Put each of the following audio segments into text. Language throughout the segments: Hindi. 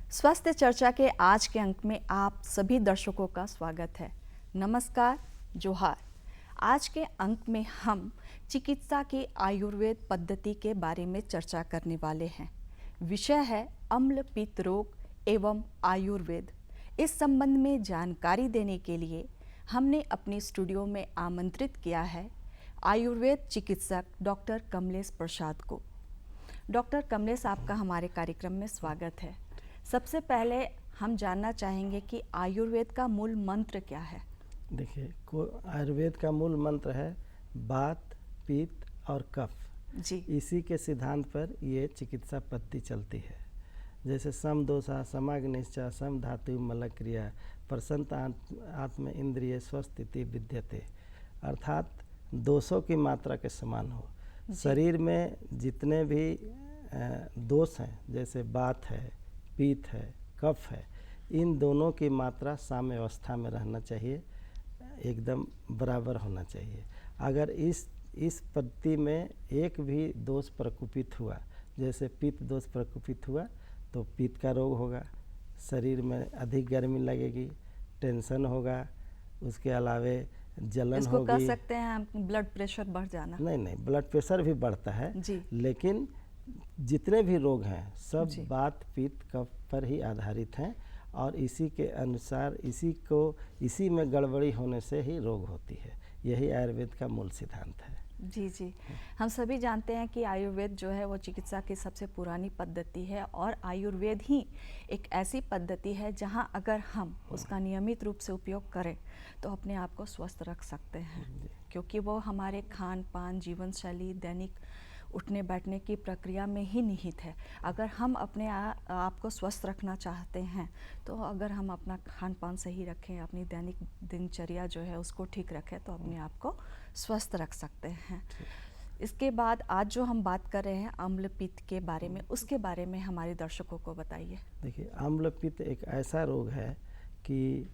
स्वास्थ्य चर्चा के आज के अंक में आप सभी दर्शकों का स्वागत है। नमस्कार, जोहार। आज के अंक में हम चिकित्सा की आयुर्वेद पद्धति के बारे में चर्चा करने वाले हैं। विषय है अम्ल पित्त रोग एवं आयुर्वेद। इस संबंध में जानकारी देने के लिए हमने अपने स्टूडियो में आमंत्रित किया है आयुर्वेद चिकित्सक डॉक्टर कमलेश प्रसाद को। डॉक्टर कमलेश, आपका हमारे कार्यक्रम में स्वागत है। सबसे पहले हम जानना चाहेंगे कि आयुर्वेद का मूल मंत्र क्या है। देखिए, आयुर्वेद का मूल मंत्र है वात, पित्त और कफ जी। इसी के सिद्धांत पर ये चिकित्सा पद्धति चलती है। जैसे सम दोषा समाग्निश्चा सम धातु मल क्रिया प्रसन्त आत्म इंद्रिय स्वस्थिति विद्यते, अर्थात दोषों की मात्रा के समान हो। शरीर में जितने भी दोष हैं, जैसे वात है, पित्त है, कफ है, इन दोनों की मात्रा साम्य अवस्था में रहना चाहिए, एकदम बराबर होना चाहिए। अगर इस पद्धति में एक भी दोष प्रकोपित हुआ, जैसे पित्त दोष प्रकोपित हुआ तो पित्त का रोग होगा, शरीर में अधिक गर्मी लगेगी, टेंशन होगा, उसके अलावे जलन इसको होगी। कह सकते हैं हम ब्लड प्रेशर बढ़ जाना। नहीं, ब्लड प्रेशर भी बढ़ता है जी। लेकिन जितने भी रोग हैं सब वात, पित्त, कफ पर ही आधारित हैं और इसी के अनुसार इसी में गड़बड़ी होने से ही रोग होती है। यही आयुर्वेद का मूल सिद्धांत है। जी। हम सभी जानते हैं कि आयुर्वेद जो है वो चिकित्सा की सबसे पुरानी पद्धति है और आयुर्वेद ही एक ऐसी पद्धति है जहां अगर हम उसका नियमित रूप से उपयोग करें तो अपने आप को स्वस्थ रख सकते हैं, क्योंकि वो हमारे खान पान, जीवन शैली, दैनिक उठने बैठने की प्रक्रिया में ही निहित है। अगर हम अपने आप को स्वस्थ रखना चाहते हैं तो अगर हम अपना खान पान सही रखें, अपनी दैनिक दिनचर्या जो है उसको ठीक रखें तो अपने आप को स्वस्थ रख सकते हैं। इसके बाद आज जो हम बात कर रहे हैं अम्ल पित्त के बारे में, उसके बारे में हमारे दर्शकों को बताइए। देखिए, अम्ल पित्त एक ऐसा रोग है कि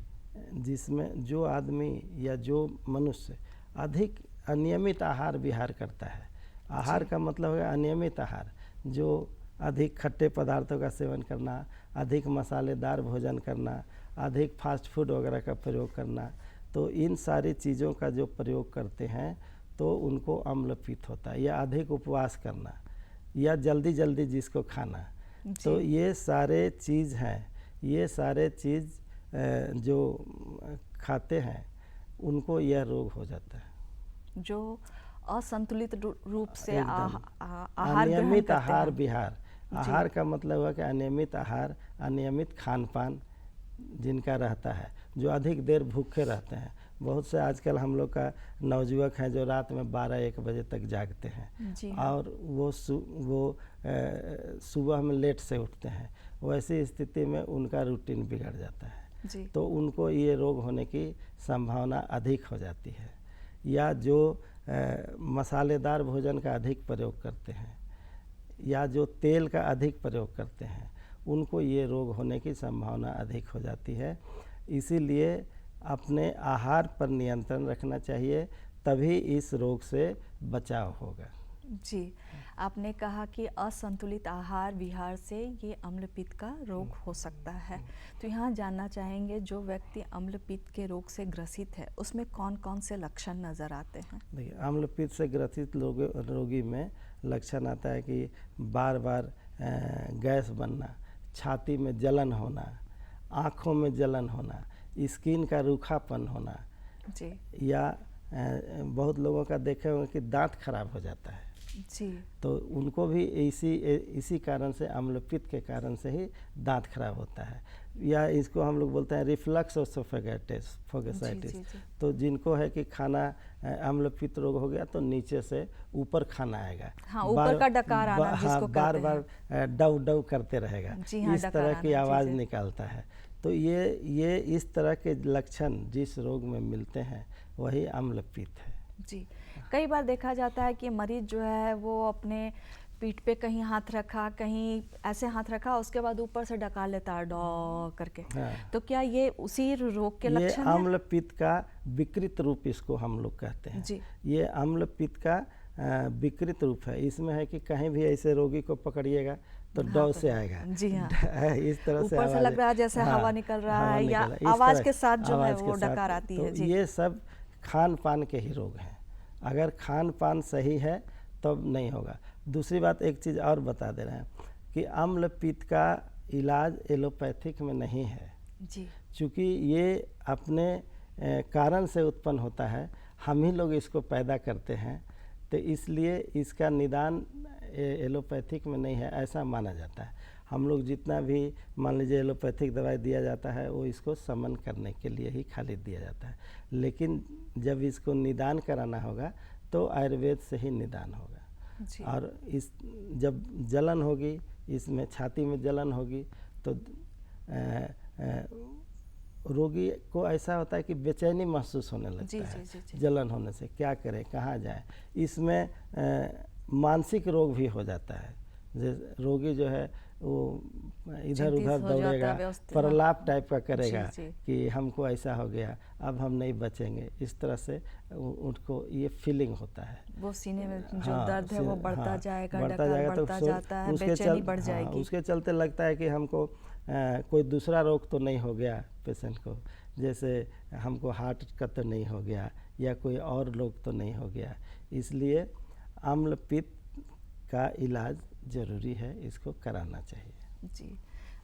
जिसमें जो आदमी या जो मनुष्य अधिक अनियमित आहार विहार करता है, आहार का मतलब है अनियमित आहार, जो अधिक खट्टे पदार्थों का सेवन करना, अधिक मसालेदार भोजन करना, अधिक फास्ट फूड वगैरह का प्रयोग करना, तो इन सारी चीज़ों का जो प्रयोग करते हैं तो उनको अम्ल पित्त होता है। या अधिक उपवास करना या जल्दी जल्दी जिसको खाना, तो ये सारे चीज़ हैं, ये सारे चीज़ जो खाते हैं उनको यह रोग हो जाता है। जो असंतुलित रूप से अनियमित आहार विहार, आहार का मतलब है कि अनियमित आहार, अनियमित खान पान जिनका रहता है, जो अधिक देर भूखे रहते हैं। बहुत से आजकल हम लोग का नवयुवक हैं जो रात में 12-1 बजे तक जागते हैं और वो सुबह में लेट से उठते हैं। वैसी स्थिति में उनका रूटीन बिगड़ जाता है, तो उनको ये रोग होने की संभावना अधिक हो जाती है। या जो मसालेदार भोजन का अधिक प्रयोग करते हैं या जो तेल का अधिक प्रयोग करते हैं, उनको ये रोग होने की संभावना अधिक हो जाती है। इसीलिए अपने आहार पर नियंत्रण रखना चाहिए, तभी इस रोग से बचाव होगा। जी, आपने कहा कि असंतुलित आहार विहार से ये अम्ल पित्त का रोग हो सकता है। तो यहाँ जानना चाहेंगे, जो व्यक्ति अम्ल पित्त के रोग से ग्रसित है उसमें कौन कौन से लक्षण नज़र आते हैं? देखिए, अम्ल पित्त से ग्रसित रोगी में लक्षण आता है कि बार बार गैस बनना, छाती में जलन होना, आँखों में जलन होना, स्किन का रूखापन होना जी। या बहुत लोगों का देखे होंगे कि दांत खराब हो जाता है जी, तो उनको भी इसी कारण से, अम्ल पित्त के कारण से ही दांत खराब होता है। या इसको हम लोग बोलते हैं रिफ्लक्स फोगेसाइटिस। तो जिनको है कि खाना अम्ल पित्त रोग हो गया तो नीचे से ऊपर खाना आएगा, हाँ, ऊपर का डकार आना जिसको बार बार डव डव करते रहेगा, इस तरह की आवाज़ निकालता है। तो ये इस तरह के लक्षण जिस रोग में मिलते हैं वही अम्ल पित्त है। जी, कई बार देखा जाता है कि मरीज जो है वो अपने पीठ पे कहीं हाथ रखा, कहीं ऐसे हाथ रखा, उसके बाद ऊपर से डका लेता है डॉ करके। तो क्या ये उसी रोग के लक्षण हैं? अम्ल पित्त का विकृत रूप इसको हम लोग कहते हैं जी। ये अम्ल पित्त का विकृत रूप है। इसमें है कि कहीं भी ऐसे रोगी को पकड़िएगा तो हाँ, डौ तो से आएगा। जी हाँ। इस तरह से ऊपर से आवाज, लग रहा है जैसे हाँ, हवा निकल रहा हवा है, या निकल रहा है, इस आवाज तरह के साथ जो है आवाज के वो साथ। डकार आती तो है जी। ये सब खान पान के ही रोग हैं। अगर खान पान सही है तब नहीं होगा। दूसरी बात एक चीज़ और बता दे रहे हैं कि अम्ल पित्त का इलाज एलोपैथिक में नहीं है, जी चूँकि ये अपने कारण से उत्पन्न होता है, हम ही लोग इसको पैदा करते हैं, तो इसलिए इसका निदान एलोपैथिक में नहीं है ऐसा माना जाता है। हम लोग जितना भी मान लीजिए एलोपैथिक दवाई दिया जाता है वो इसको शमन करने के लिए ही खाली दिया जाता है, लेकिन जब इसको निदान कराना होगा तो आयुर्वेद से ही निदान होगा। जी और इस जब जलन होगी, इसमें छाती में जलन होगी तो रोगी को ऐसा होता है कि बेचैनी महसूस होने लगता जी है जी जी। जलन होने से, क्या करें कहाँ जाए। इसमें मानसिक रोग भी हो जाता है, जैसे रोगी जो है वो इधर चिंतित उधर हो जाता दौड़ेगा, है, व्यवस्थित, प्रलाप टाइप का करेगा जी, जी। कि हमको ऐसा हो गया, अब हम नहीं बचेंगे। इस तरह से उनको ये फीलिंग होता है। वो सीने में जो हाँ, दर्द है वो बढ़ता हाँ, जाएगा, बढ़ता डकार जाएगा, तो बढ़ता जाता है, उसके बेचैनी बढ़ जाएगी। उसके चलते लगता है कि हमको कोई दूसरा रोग तो नहीं हो गया पेशेंट को, जैसे हमको हार्ट का तो नहीं हो गया या कोई और रोग तो नहीं हो गया। इसलिए अम्ल पित्त का इलाज ज़रूरी है, इसको कराना चाहिए। जी,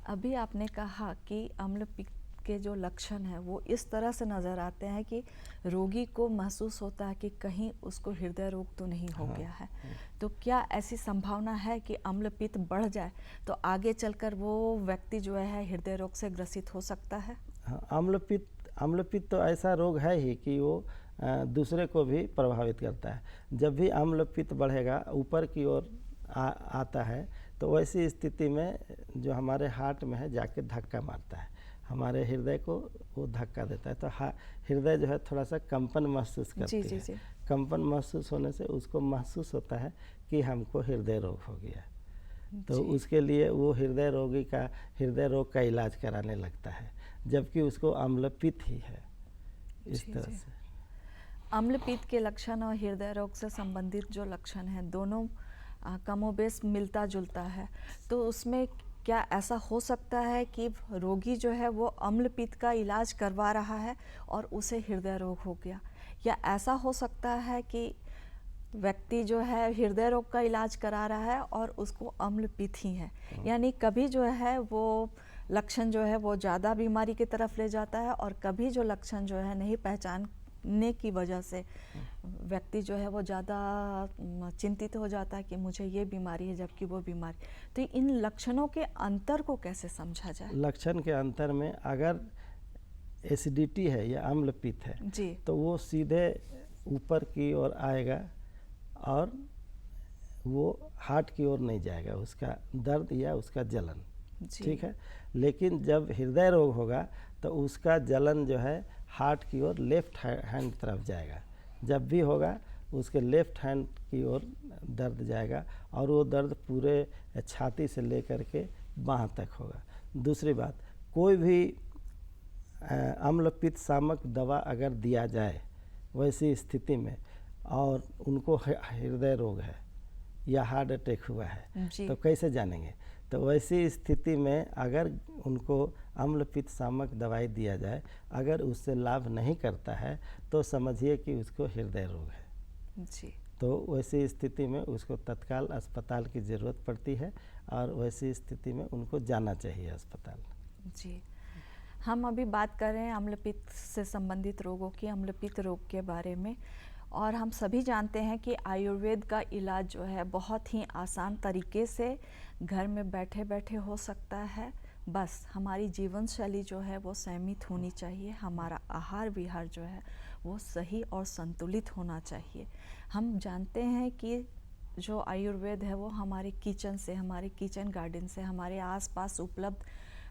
अभी आपने कहा कि अम्ल पित्त के जो लक्षण हैं वो इस तरह से नज़र आते हैं कि रोगी को महसूस होता है कि कहीं उसको हृदय रोग तो नहीं हो गया है। तो क्या ऐसी संभावना है कि अम्ल पित्त बढ़ जाए तो आगे चलकर वो व्यक्ति जो है हृदय रोग से ग्रसित हो सकता है? हाँ, अम्ल पित्त तो ऐसा रोग है ही कि वो दूसरे को भी प्रभावित करता है। जब भी अम्ल पित्त बढ़ेगा, ऊपर की ओर आता है, तो वैसी स्थिति में जो हमारे हार्ट में है जाके धक्का मारता है, हमारे हृदय को वो धक्का देता है, तो हृदय जो है थोड़ा सा कंपन महसूस करती जी, है। जी। कंपन महसूस होने से उसको महसूस होता है कि हमको हृदय रोग हो गया, तो जी। उसके लिए वो हृदय रोगी का हृदय रोग का इलाज कराने लगता है, जबकि उसको अम्ल पित्त ही है। इस जी, तरह जी। से अम्ल पित्त के लक्षण और हृदय रोग से संबंधित जो लक्षण हैं दोनों कमोबेश मिलता जुलता है, तो उसमें क्या ऐसा हो सकता है कि रोगी जो है वो अम्ल पित्त का इलाज करवा रहा है और उसे हृदय रोग हो गया, या ऐसा हो सकता है कि व्यक्ति जो है हृदय रोग का इलाज करा रहा है और उसको अम्ल पित्त ही है? यानी कभी जो है वो लक्षण जो है वो ज़्यादा बीमारी की तरफ ले जाता है और कभी जो लक्षण जो है नहीं पहचानने की वजह से व्यक्ति जो है वो ज़्यादा चिंतित हो जाता है कि मुझे ये बीमारी है जबकि वो बीमारी। तो इन लक्षणों के अंतर को कैसे समझा जाए? लक्षण के अंतर में अगर एसिडिटी है या अम्ल पित्त है जी तो वो सीधे ऊपर की ओर आएगा और वो हार्ट की ओर नहीं जाएगा, उसका दर्द या उसका जलन, जी ठीक है। लेकिन जब हृदय रोग होगा तो उसका जलन जो है हार्ट की ओर लेफ्ट हैंड तरफ जाएगा, जब भी होगा उसके लेफ्ट हैंड की ओर दर्द जाएगा और वो दर्द पूरे छाती से लेकर के बाँह तक होगा। दूसरी बात, कोई भी अम्ल पित्त शामक दवा अगर दिया जाए वैसी स्थिति में और उनको हृदय रोग है या हार्ट अटैक हुआ है जी तो कैसे जानेंगे? तो वैसी स्थिति में अगर उनको अम्ल पित्त शामक दवाई दिया जाए, अगर उससे लाभ नहीं करता है तो समझिए कि उसको हृदय रोग है। जी तो वैसी स्थिति में उसको तत्काल अस्पताल की ज़रूरत पड़ती है और वैसी स्थिति में उनको जाना चाहिए अस्पताल। जी। हम अभी बात कर रहे हैं अम्ल पित्त से संबंधित रोगों की, अम्ल पित्त रोग के बारे में, और हम सभी जानते हैं कि आयुर्वेद का इलाज जो है बहुत ही आसान तरीके से घर में बैठे बैठे हो सकता है। बस हमारी जीवन शैली जो है वो संयमित होनी चाहिए, हमारा आहार विहार जो है वो सही और संतुलित होना चाहिए। हम जानते हैं कि जो आयुर्वेद है वो हमारे किचन से, हमारे किचन गार्डन से, हमारे आसपास उपलब्ध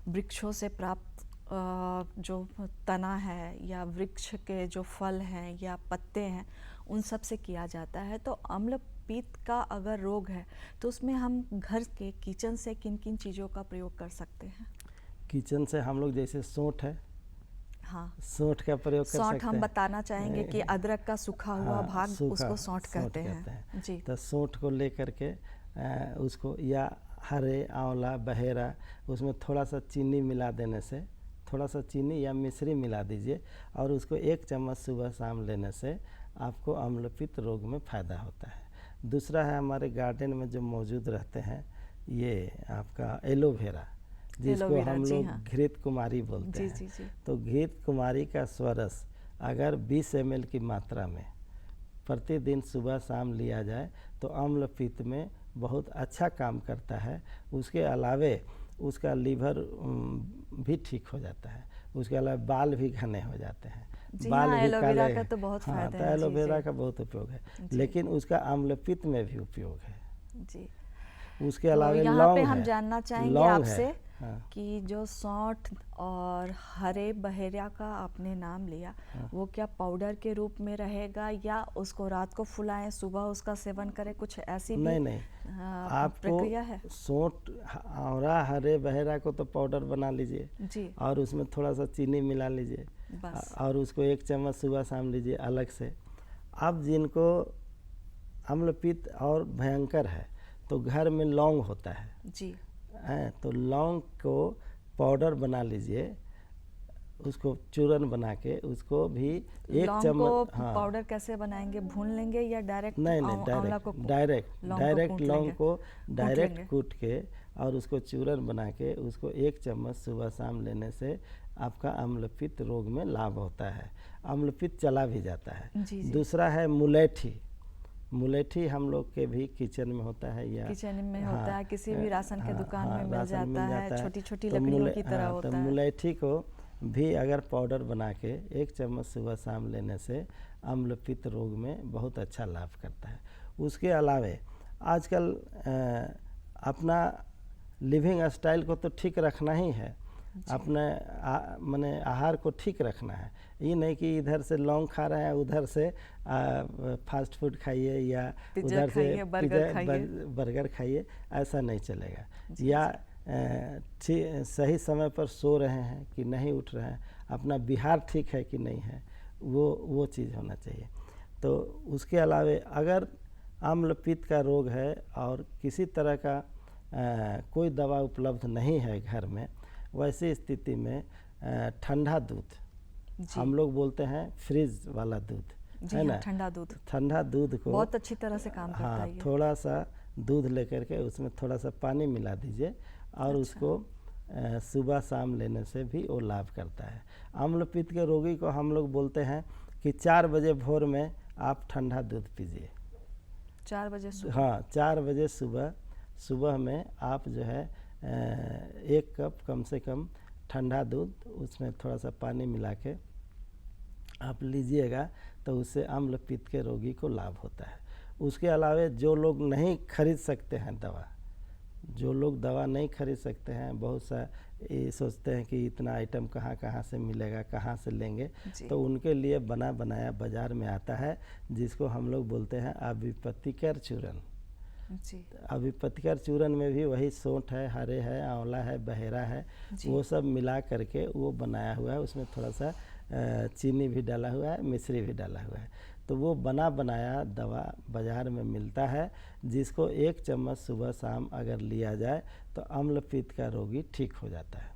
वृक्षों से प्राप्त जो तना है या वृक्ष के जो फल हैं या पत्ते हैं उन सब से किया जाता है। तो अम्ल पित्त का अगर रोग है तो उसमें हम घर के किचन से किन किन चीज़ों का प्रयोग कर सकते हैं? किचन से हम लोग जैसे सौंठ है, हाँ, सौंठ का प्रयोग कर सकते सौंठ हम हैं। बताना चाहेंगे कि अदरक का सूखा हुआ हाँ, भाग सूखा उसको सौंठ कहते हैं। जी तो सौंठ को लेकर के उसको, या हरे, आंवला, बहेरा, उसमें थोड़ा सा चीनी मिला देने से, थोड़ा सा चीनी या मिश्री मिला दीजिए और उसको 1 चम्मच सुबह शाम लेने से आपको अम्लपित्त रोग में फ़ायदा होता है। दूसरा है हमारे गार्डन में जो मौजूद रहते हैं ये आपका एलोवेरा, जिसको एलोवेरा, हम जी लोग हाँ। घृत कुमारी बोलते जी हैं। जी जी। तो घृत कुमारी का स्वरस अगर 20 ml की मात्रा में प्रतिदिन सुबह शाम लिया जाए तो अम्लपित्त में बहुत अच्छा काम करता है। उसके अलावे उसका लीवर भी ठीक हो जाता है। उसके अलावा बाल भी घने हो जाते हैं, जी बाल हाँ, भी एलोवेरा काले। का तो बहुत हाँ, फायदे तो हैं। जी एलोवेरा जी का बहुत उपयोग है, जी लेकिन उसका अम्लपित्त में भी उपयोग है। जी। उसके तो अलावा यहाँ पे लौंग हम है, जानना चाहेंगे लौंग है। आपसे हाँ, कि जो सौंठ और हरे बहेरा का आपने नाम लिया, हाँ। वो क्या पाउडर के रूप में रहेगा या उसको रात को फुलाएं सुबह उसका सेवन करें, कुछ ऐसी भी नहीं नहीं, आपको प्रक्रिया है? सौंठ, आंवला, हरे बहेरा को तो पाउडर बना लीजिए जी, और उसमें थोड़ा सा चीनी मिला लीजिए बस। और उसको 1 चम्मच सुबह शाम लीजिए अलग से। अब जिनको अम्लपित्त और भयंकर है तो घर में लौंग होता है, जी, तो लौंग को पाउडर बना लीजिए, उसको चूरन बना के उसको भी 1 लौंग को चम्मच। हाँ, पाउडर कैसे बनाएंगे, भून लेंगे या डायरेक्ट नहीं नहीं, आंवला को डायरेक्ट लौंग को डायरेक्ट कूट लौंग लेंगे? को कूट डायरेक्ट लेंगे। कूट के और उसको चूरन बना के उसको 1 चम्मच सुबह शाम लेने से आपका अम्लपित्त रोग में लाभ होता है, अम्लपित्त चला भी जाता है। जी जी। दूसरा है मुलेठी। मुलेठी हम लोग के भी किचन में होता है या किचन में हाँ, होता है, किसी भी राशन के दुकान में मिल राशन जाता है, छोटी छोटी तो लकड़ियों की तरह तो होता है। मुलेठी को भी अगर पाउडर बना के 1 चम्मच सुबह शाम लेने से अम्लपित्त रोग में बहुत अच्छा लाभ करता है। उसके अलावे आजकल अपना लिविंग स्टाइल को तो ठीक रखना ही है, अपने माने आहार को ठीक रखना है। ये नहीं कि इधर से लौंग खा रहे हैं उधर से फास्ट फूड खाइए या पिज्जा उधर से खाइए, बर्गर खाइए। बर्गर खाइए, ऐसा नहीं चलेगा। जी, या सही समय पर सो रहे हैं कि नहीं उठ रहे हैं, अपना बिहार ठीक है कि नहीं है, वो चीज़ होना चाहिए। तो उसके अलावे अगर अम्लपित्त का रोग है और किसी तरह का कोई दवा उपलब्ध नहीं है घर में, वैसी स्थिति में ठंडा दूध, हम लोग बोलते हैं फ्रिज वाला दूध, जी है हाँ, ना, ठंडा दूध ठंडा दूध को बहुत अच्छी तरह से काम करता हाँ, है ये। थोड़ा सा दूध लेकर के उसमें थोड़ा सा पानी मिला दीजिए और उसको सुबह शाम लेने से भी वो लाभ करता है। अम्लपित्त के रोगी को हम लोग बोलते हैं कि 4 बजे भोर में आप ठंडा दूध पीजिए। 4 बजे सुबह? हाँ, 4 बजे सुबह में आप जो है 1 कप कम से कम ठंडा दूध, उसमें थोड़ा सा पानी मिला के आप लीजिएगा तो उससे अम्लपित्त के रोगी को लाभ होता है। उसके अलावा जो लोग नहीं खरीद सकते हैं दवा, जो लोग दवा नहीं खरीद सकते हैं, बहुत सा ये सोचते हैं कि इतना आइटम कहाँ से मिलेगा, कहाँ से लेंगे, तो उनके लिए बना बनाया बाज़ार में आता है जिसको हम लोग बोलते हैं अभिपतिकर चूरन। जी, अभिपतिकर चूरन में भी वही सौंठ है, हरे है, आंवला है, बहेरा है, वो सब मिला करके वो बनाया हुआ है। उसमें थोड़ा सा चीनी भी डाला हुआ है, मिश्री भी डाला हुआ है। तो वो बना बनाया दवा बाज़ार में मिलता है, जिसको 1 चम्मच सुबह शाम अगर लिया जाए तो अम्लपित्त का रोगी ठीक हो जाता है।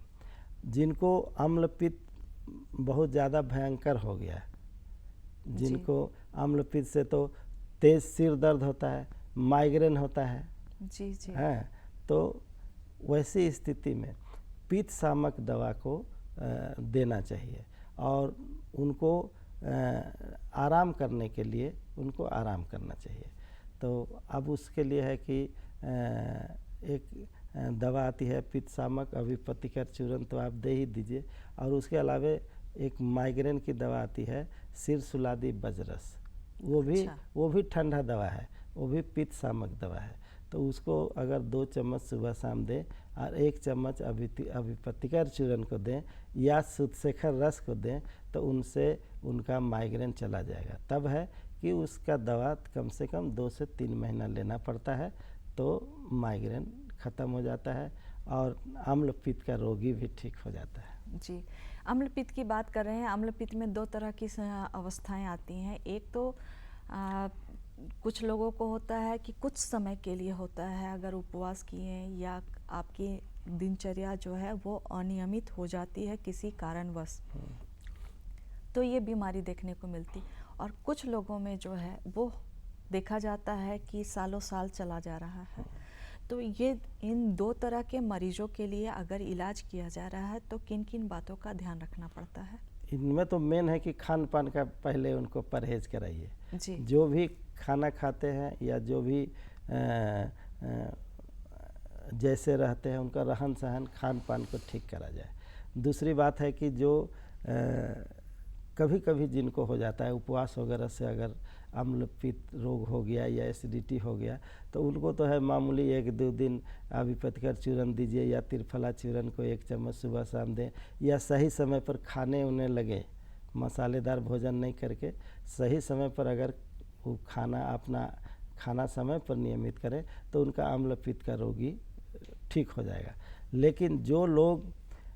जिनको अम्लपित्त बहुत ज़्यादा भयंकर हो गया है, जिनको अम्लपित्त से तो तेज़ सिर दर्द होता है, माइग्रेन होता है, जी जी, हैं, तो वैसी स्थिति में पित्त शामक दवा को देना चाहिए और उनको आराम करने के लिए उनको आराम करना चाहिए। तो अब उसके लिए है कि एक दवा आती है पित्त शामक अभिपतिकर चूरन, तो आप दे ही दीजिए। और उसके अलावा एक माइग्रेन की दवा आती है सिर सुलादी बजरस, वो भी ठंडा दवा है, वो भी पित्त शामक दवा है। तो उसको अगर 2 चम्मच सुबह शाम दें और 1 चम्मच अभिपतिकर चूरन को दें या सुदशेखर रस को दें तो उनसे उनका माइग्रेन चला जाएगा। तब है कि उसका दवा कम से कम 2 से 3 महीना लेना पड़ता है, तो माइग्रेन ख़त्म हो जाता है और अम्लपित्त का रोगी भी ठीक हो जाता है। जी, अम्लपित्त की बात कर रहे हैं। अम्लपित्त में 2 तरह की अवस्थाएं आती हैं। एक तो कुछ लोगों को होता है कि कुछ समय के लिए होता है, अगर उपवास किए या आपकी दिनचर्या जो है वो अनियमित हो जाती है किसी कारणवश, तो ये बीमारी देखने को मिलती। और कुछ लोगों में जो है वो देखा जाता है कि सालों साल चला जा रहा है। तो ये इन दो तरह के मरीजों के लिए अगर इलाज किया जा रहा है तो किन किन बातों का ध्यान रखना पड़ता है? इनमें तो मेन है कि खान पान का पहले उनको परहेज कराइए। जी जो भी खाना खाते हैं या जो भी जैसे रहते हैं उनका रहन सहन खान पान को ठीक करा जाए। दूसरी बात है कि जो कभी कभी जिनको हो जाता है उपवास वगैरह से, अगर अम्ल पित्त रोग हो गया या एसिडिटी हो गया, तो उनको तो है मामूली 1-2 दिन अभिपतिकर चूर्ण दीजिए या त्रिफला चूर्ण को 1 चम्मच सुबह शाम दें, या सही समय पर खाने उन्हें लगे, मसालेदार भोजन नहीं करके सही समय पर अगर वो अपना खाना समय पर नियमित करें तो उनका अम्ल पित्त का रोगी ठीक हो जाएगा। लेकिन जो लोग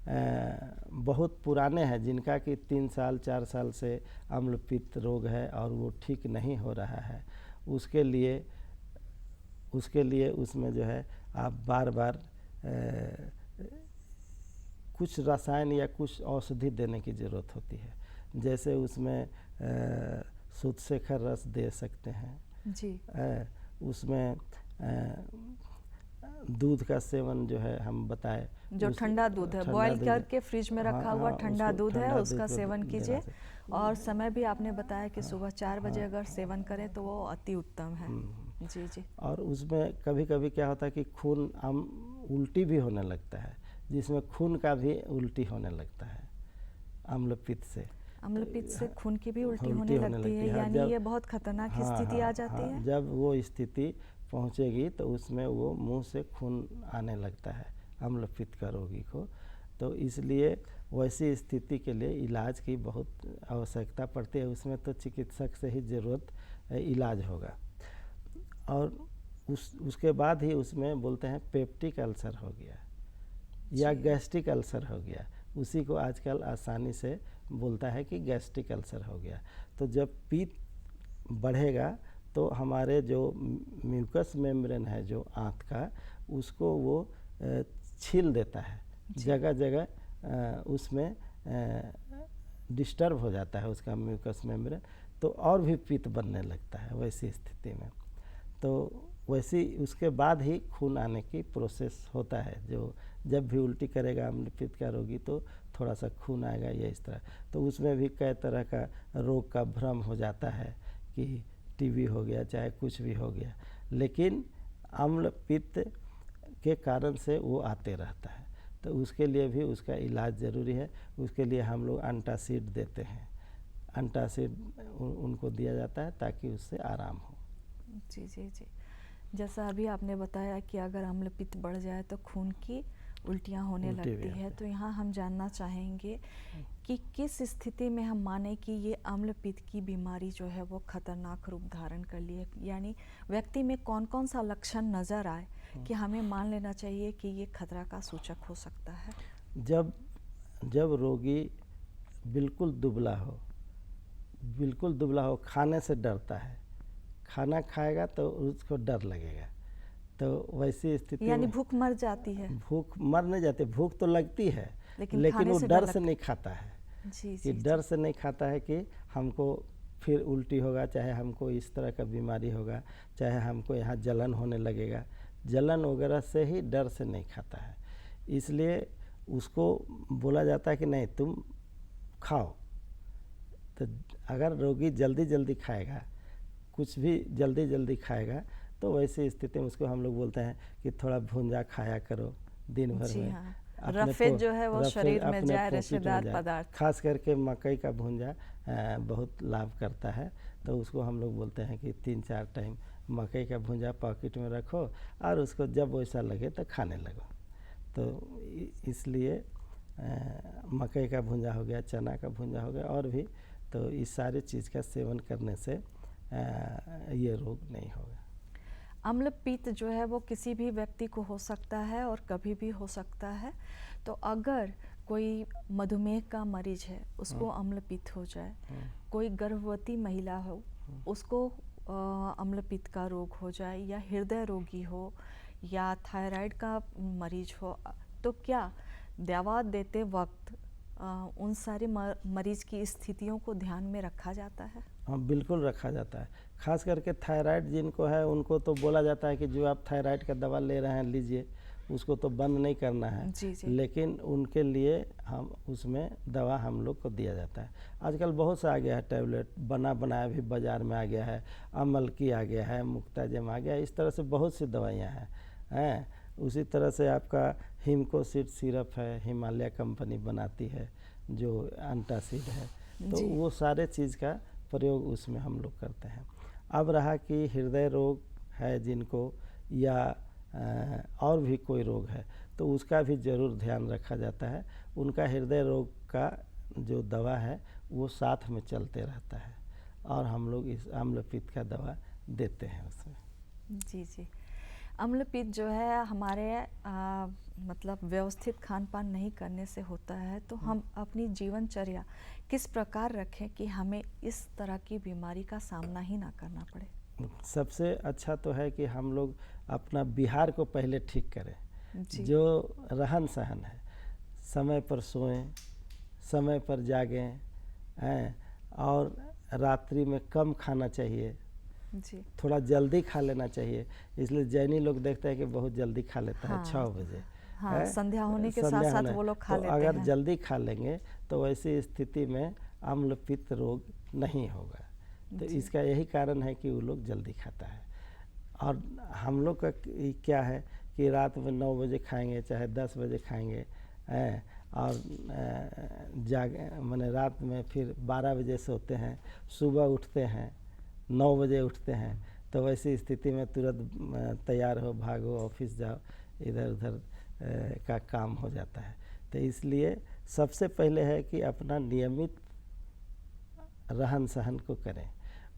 बहुत पुराने हैं, जिनका कि 3 साल 4 साल से अम्ल पित्त रोग है और वो ठीक नहीं हो रहा है, उसके लिए उसमें जो है आप बार बार कुछ रसायन या कुछ औषधि देने की ज़रूरत होती है। जैसे उसमें सूतशेखर रस दे सकते हैं जी उसमें दूध का सेवन जो है हम बताए, जो ठंडा दूध है बॉयल करके फ्रिज में रखा हुआ ठंडा दूध है, उसका सेवन कीजिए। और समय भी आपने बताया कि सुबह 4 बजे अगर सेवन करें तो वो अति उत्तम है। जी जी। और उसमें कभी कभी क्या होता है कि खून उल्टी भी होने लगता है, जिसमें खून का भी उल्टी होने लगता है अम्ल पित्त से। अम्ल पित्त से खून की भी उल्टी होने लगती है, यानी ये बहुत खतरनाक स्थिति आ जाती है। जब वो स्थिति पहुंचेगी तो उसमें वो मुंह से खून आने लगता है अम्ल पित्त का रोगी को। तो इसलिए वैसी स्थिति के लिए इलाज की बहुत आवश्यकता पड़ती है। उसमें तो चिकित्सक से ही ज़रूरत इलाज होगा। और उसके बाद ही उसमें बोलते हैं पेप्टिक अल्सर हो गया या गैस्ट्रिक अल्सर हो गया, उसी को आजकल आसानी से बोलता है कि गैस्ट्रिक अल्सर हो गया। तो जब पित्त बढ़ेगा तो हमारे जो म्यूकस मेम्ब्रेन है जो आंत का, उसको वो छील देता है, जगह जगह उसमें डिस्टर्ब हो जाता है उसका म्यूकस मेम्ब्रेन, तो और भी पित्त बनने लगता है वैसी स्थिति में। तो वैसी उसके बाद ही खून आने की प्रोसेस होता है। जो जब भी उल्टी करेगा अम्ल पित्त का रोगी तो थोड़ा सा खून आएगा या इस तरह। तो उसमें भी कई तरह का रोग का भ्रम हो जाता है कि टीबी हो गया चाहे कुछ भी हो गया, लेकिन अम्ल पित्त के कारण से वो आते रहता है। तो उसके लिए भी उसका इलाज ज़रूरी है। उसके लिए हम लोग एंटासिड देते हैं, एंटासिड उनको दिया जाता है ताकि उससे आराम हो। जी जी जी। जैसा अभी आपने बताया कि अगर अम्ल पित्त बढ़ जाए तो खून की उल्टियाँ होने लगती है, तो यहाँ हम जानना चाहेंगे कि किस स्थिति में हम माने कि ये अम्ल पित्त की बीमारी जो है वो खतरनाक रूप धारण कर लिए, यानी व्यक्ति में कौन कौन सा लक्षण नज़र आए कि हमें मान लेना चाहिए कि ये खतरा का सूचक हो सकता है। जब रोगी बिल्कुल दुबला हो, खाने से डरता है, खाना खाएगा तो उसको डर लगेगा, तो वैसी स्थिति यानी भूख मर जाती है। भूख मर नहीं जाती, भूख तो लगती है लेकिन वो डर से नहीं खाता है। कि डर से नहीं खाता है कि हमको फिर उल्टी होगा, चाहे हमको इस तरह का बीमारी होगा, चाहे हमको यहाँ जलन होने लगेगा, जलन वगैरह से ही डर से नहीं खाता है। इसलिए उसको बोला जाता है कि नहीं तुम खाओ। तो अगर रोगी जल्दी खाएगा, कुछ भी जल्दी खाएगा, तो वैसी स्थिति में उसको हम लोग बोलते हैं कि थोड़ा भुंजा खाया करो दिन भर में। हाँ। रफेद जो है वो शरीर में जाए, रेशेदार पदार्थ, खास करके मकई का भुंजा बहुत लाभ करता है। तो उसको हम लोग बोलते हैं कि 3-4 टाइम मकई का भुंजा पॉकेट में रखो और उसको जब वैसा लगे तो खाने लगो। तो इसलिए मकई का भुंजा हो गया, चना का भुंजा हो गया और भी, तो इस सारी चीज़ का सेवन करने से ये रोग नहीं होगा। अम्ल पित्त जो है वो किसी भी व्यक्ति को हो सकता है और कभी भी हो सकता है। तो अगर कोई मधुमेह का मरीज है, उसको अम्ल पित्त हो जाए, कोई गर्भवती महिला हो, उसको अम्लपित्त का रोग हो जाए या हृदय रोगी हो या थायराइड का मरीज हो, तो क्या दवा देते वक्त उन सारे मरीज की स्थितियों को ध्यान में रखा जाता है? हाँ, बिल्कुल रखा जाता है। खास करके थायराइड जिनको है उनको तो बोला जाता है कि जो आप थायराइड का दवा ले रहे हैं लीजिए, उसको तो बंद नहीं करना है। जी जी। लेकिन उनके लिए हम उसमें दवा हम लोग को दिया जाता है। आजकल बहुत सा आ गया है टैबलेट, बना बनाया भी बाज़ार में आ गया है, अमल की आ गया है, मुक्ताजम आ गया है, इस तरह से बहुत सी दवाइयाँ हैं। उसी तरह से आपका हिमकोसिड सिरप है, हिमालय कंपनी बनाती है, जो एंटासिड है, तो जी। वो सारे चीज़ का प्रयोग उसमें हम लोग करते हैं। अब रहा कि हृदय रोग है जिनको या और भी कोई रोग है, तो उसका भी ज़रूर ध्यान रखा जाता है। उनका हृदय रोग का जो दवा है वो साथ में चलते रहता है और हम लोग इस अम्लपित्त का दवा देते हैं उसमें। जी जी। अम्लपित्त जो है हमारे मतलब व्यवस्थित खान पान नहीं करने से होता है, तो हम अपनी जीवनचर्या किस प्रकार रखें कि हमें इस तरह की बीमारी का सामना ही ना करना पड़े? सबसे अच्छा तो है कि हम लोग अपना बिहार को पहले ठीक करें। जी। जो रहन सहन है, समय पर सोएं, समय पर जागें, हैं, और रात्रि में कम खाना चाहिए, जी। थोड़ा जल्दी खा लेना चाहिए। इसलिए जैनी लोग देखते हैं कि बहुत जल्दी खा लेता है हाँ 6 बजे, हाँ, है संध्या होने के साथ संध्या साथ होने। वो लोग खा तो लेते अगर हैं। जल्दी खा लेंगे तो वैसी स्थिति में अम्लपित्त रोग नहीं होगा। तो जी। इसका यही कारण है कि वो लोग जल्दी खाता है। और हम लोग का क्या है कि रात में 9 बजे खाएंगे चाहे 10 बजे खाएंगे, हैं, और मैंने रात में फिर 12 बजे सोते हैं, सुबह उठते हैं 9 बजे उठते हैं। तो वैसी स्थिति में तुरंत तैयार हो, भागो, ऑफिस जाओ, इधर उधर का काम हो जाता है। तो इसलिए सबसे पहले है कि अपना नियमित रहन सहन को करें।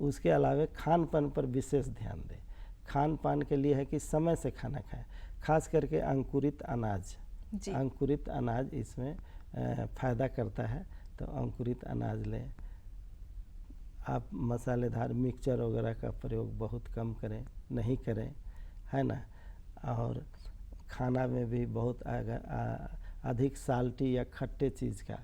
उसके अलावा खान पान पर विशेष ध्यान दें। खान पान के लिए है कि समय से खाना खाएं, खास करके अंकुरित अनाज। जी। अंकुरित अनाज इसमें फ़ायदा करता है, तो अंकुरित अनाज लें। आप मसालेदार मिक्सचर वगैरह का प्रयोग बहुत कम करें, नहीं करें, है ना। और खाना में भी बहुत अधिक साल्टी या खट्टे चीज़ का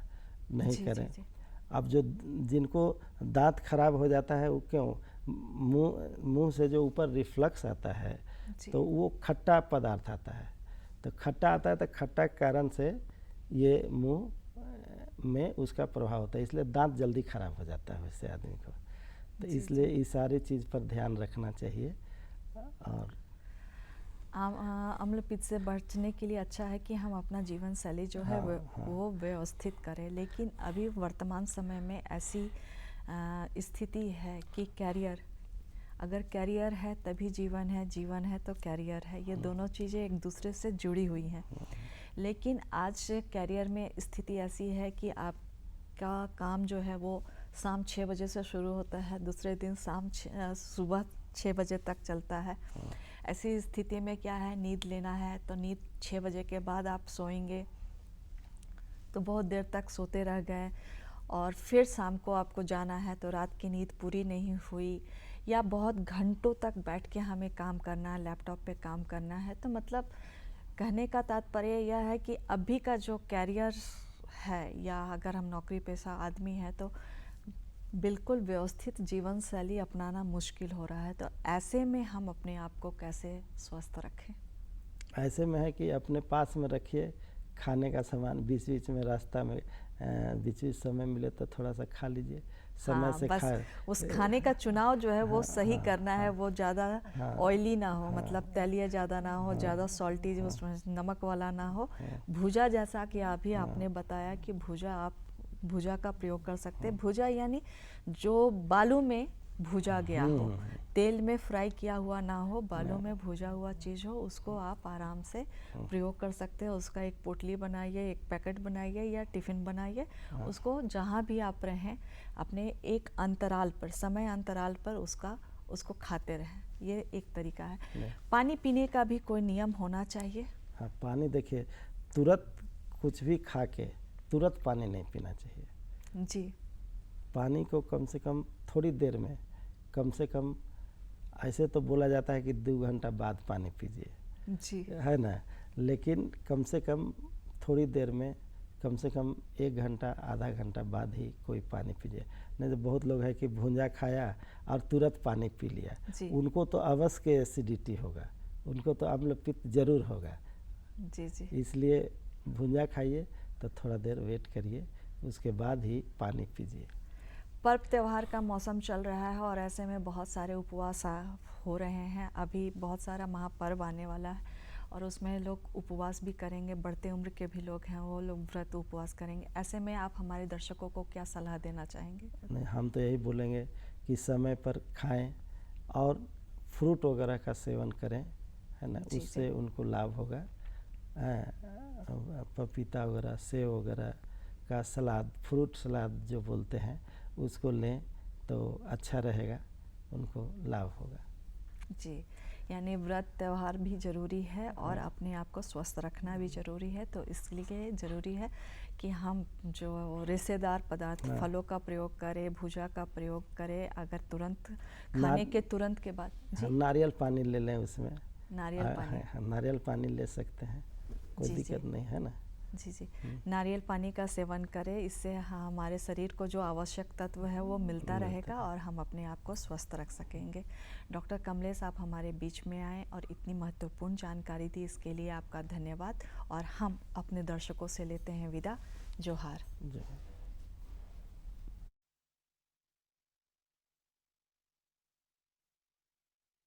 नहीं जी, करें। जी, जी। अब जो जिनको दांत खराब हो जाता है वो क्यों, मुंह से जो ऊपर रिफ्लक्स आता है जी। तो वो खट्टा पदार्थ आता है। तो खट्टा आता है तो खट्टा के कारण से ये मुंह में उसका प्रभाव होता है, इसलिए दांत जल्दी खराब हो जाता है वैसे आदमी को। तो जी, इसलिए जी। इस सारी चीज़ पर ध्यान रखना चाहिए। और अम्लपित्त से बचने के लिए अच्छा है कि हम अपना जीवन शैली जो है हाँ। वो व्यवस्थित करें। लेकिन अभी वर्तमान समय में ऐसी स्थिति है कि कैरियर, अगर कैरियर है तभी जीवन है, जीवन है तो कैरियर है, ये दोनों चीज़ें एक दूसरे से जुड़ी हुई हैं। लेकिन आज कैरियर में स्थिति ऐसी है कि आपका काम जो है वो शाम 6 बजे से शुरू होता है, दूसरे दिन सुबह 6 बजे तक चलता है। ऐसी स्थिति में क्या है, नींद लेना है तो नींद 6 बजे के बाद आप सोएंगे तो बहुत देर तक सोते रह गए, और फिर शाम को आपको जाना है तो रात की नींद पूरी नहीं हुई, या बहुत घंटों तक बैठ के हमें काम करना है, लैपटॉप पे काम करना है। तो मतलब कहने का तात्पर्य यह है कि अभी का जो कैरियर है, या अगर हम नौकरी पेशा आदमी हैं तो बिल्कुल व्यवस्थित जीवन शैली अपनाना मुश्किल हो रहा है। तो ऐसे में हम अपने आप को कैसे स्वस्थ रखें? ऐसे में है कि अपने पास में रखिए खाने का सामान, बीच बीच में रास्ता में बीच बीच समय मिले तो थोड़ा सा खा लीजिए, समय से बस खाए। उस खाने का चुनाव जो है वो सही करना है, वो ज़्यादा ऑयली ना हो, मतलब तैलीय ज़्यादा ना हो, ज़्यादा सॉल्टी, उसमें नमक वाला ना हो। भुजा, जैसा कि अभी आपने बताया कि भुजा, आप भुजा का प्रयोग कर सकते हैं। भुजा यानी जो बालू में भुजा गया हो, तेल में फ्राई किया हुआ ना हो, बालू में भुजा हुआ चीज़ हो, उसको आप आराम से प्रयोग कर सकते हैं। उसका एक पोटली बनाइए, एक पैकेट बनाइए या टिफ़िन बनाइए, उसको जहाँ भी आप रहें अपने एक अंतराल पर, समय अंतराल पर उसको खाते रहें। ये एक तरीका है। पानी पीने का भी कोई नियम होना चाहिए। हाँ, पानी देखिए, तुरंत कुछ भी खा के तुरंत पानी नहीं पीना चाहिए। जी। पानी को कम से कम थोड़ी देर में, कम से कम ऐसे तो बोला जाता है कि 2 घंटा बाद पानी पीजिए, जी। है ना, लेकिन कम से कम थोड़ी देर में, कम से कम 1 घंटा आधा घंटा बाद ही कोई पानी पीजिए। नहीं तो बहुत लोग हैं कि भुंजा खाया और तुरंत पानी पी लिया, जी। उनको तो अवश्य के एसिडिटी होगा, उनको तो अम्ल पित्त जरूर होगा। जी जी। इसलिए भुंजा खाइए तो थोड़ा देर वेट करिए, उसके बाद ही पानी पीजिए। पर्व त्योहार का मौसम चल रहा है और ऐसे में बहुत सारे उपवास हो रहे हैं। अभी बहुत सारा महापर्व आने वाला है और उसमें लोग उपवास भी करेंगे, बढ़ते उम्र के भी लोग हैं वो लोग व्रत उपवास करेंगे। ऐसे में आप हमारे दर्शकों को क्या सलाह देना चाहेंगे? नहीं, हम तो यही बोलेंगे कि समय पर खाएं और फ्रूट वगैरह का सेवन करें, है ना, जी, उससे जी। उनको लाभ होगा। पपीता वगैरह, सेब वगैरह का सलाद, फ्रूट सलाद जो बोलते हैं, उसको लें तो अच्छा रहेगा, उनको लाभ होगा। जी, यानी व्रत त्योहार भी ज़रूरी है और अपने आप को स्वस्थ रखना भी ज़रूरी है। तो इसलिए ज़रूरी है कि हम जो रेशेदार पदार्थ, हाँ। फलों का प्रयोग करें, भुजा का प्रयोग करें। अगर तुरंत ना- खाने के तुरंत के बाद हाँ, जी, नारियल पानी ले लें उसमें। नारियल पानी। हाँ, नारियल पानी ले सकते हैं, कोई जी, जी। दिक्कत नहीं है ना। जी जी, नारियल पानी का सेवन करें, इससे हमारे शरीर को जो आवश्यक तत्व है वो मिलता रहेगा और हम अपने आप को स्वस्थ रख सकेंगे। डॉक्टर कमलेश, आप हमारे बीच में आए और इतनी महत्वपूर्ण जानकारी दी, इसके लिए आपका धन्यवाद। और हम अपने दर्शकों से लेते हैं विदा। जोहार। जो